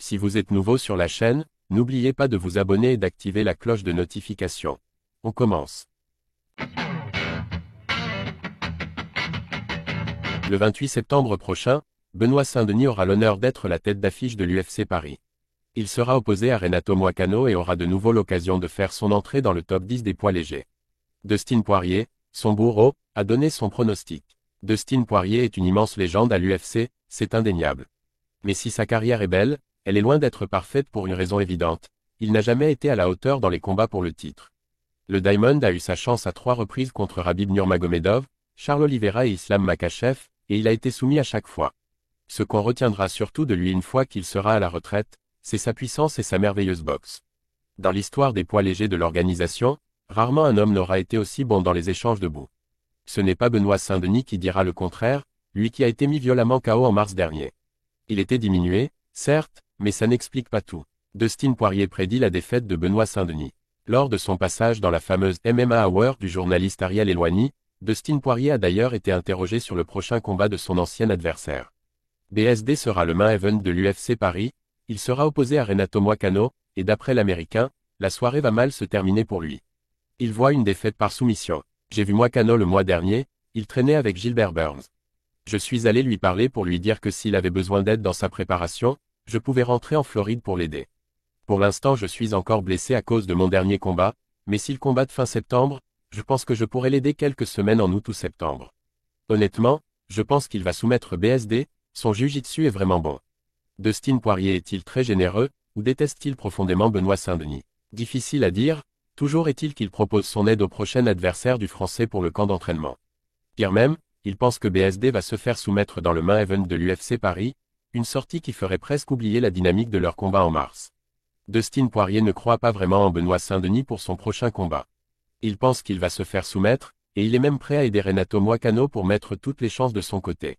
Si vous êtes nouveau sur la chaîne, n'oubliez pas de vous abonner et d'activer la cloche de notification. On commence. Le 28 septembre prochain, Benoît Saint-Denis aura l'honneur d'être la tête d'affiche de l'UFC Paris. Il sera opposé à Renato Moicano et aura de nouveau l'occasion de faire son entrée dans le top 10 des poids légers. Dustin Poirier, son bourreau, a donné son pronostic. Dustin Poirier est une immense légende à l'UFC, c'est indéniable. Mais si sa carrière est belle, elle est loin d'être parfaite pour une raison évidente, il n'a jamais été à la hauteur dans les combats pour le titre. Le Diamond a eu sa chance à 3 reprises contre Khabib Nurmagomedov, Charles Oliveira et Islam Makhachev, et il a été soumis à chaque fois. Ce qu'on retiendra surtout de lui une fois qu'il sera à la retraite, c'est sa puissance et sa merveilleuse boxe. Dans l'histoire des poids légers de l'organisation, rarement un homme n'aura été aussi bon dans les échanges de bout. Ce n'est pas Benoît Saint-Denis qui dira le contraire, lui qui a été mis violemment KO en mars dernier. Il était diminué, certes, mais ça n'explique pas tout. Dustin Poirier prédit la défaite de Benoît Saint-Denis. Lors de son passage dans la fameuse MMA Hour du journaliste Ariel Helwani, Dustin Poirier a d'ailleurs été interrogé sur le prochain combat de son ancien adversaire. BSD sera le main event de l'UFC Paris, il sera opposé à Renato Moicano, et d'après l'Américain, la soirée va mal se terminer pour lui. Il voit une défaite par soumission. J'ai vu Moicano le mois dernier, il traînait avec Gilbert Burns. Je suis allé lui parler pour lui dire que s'il avait besoin d'aide dans sa préparation, je pouvais rentrer en Floride pour l'aider. Pour l'instant je suis encore blessé à cause de mon dernier combat, mais s'il combat fin septembre, je pense que je pourrais l'aider quelques semaines en août ou septembre. Honnêtement, je pense qu'il va soumettre BSD, son jiu-jitsu est vraiment bon. Dustin Poirier est-il très généreux, ou déteste-t-il profondément Benoît Saint-Denis? Difficile à dire, toujours est-il qu'il propose son aide au prochain adversaire du Français pour le camp d'entraînement. Pire même, il pense que BSD va se faire soumettre dans le main event de l'UFC Paris, une sortie qui ferait presque oublier la dynamique de leur combat en mars. Dustin Poirier ne croit pas vraiment en Benoît Saint-Denis pour son prochain combat. Il pense qu'il va se faire soumettre, et il est même prêt à aider Renato Moicano pour mettre toutes les chances de son côté.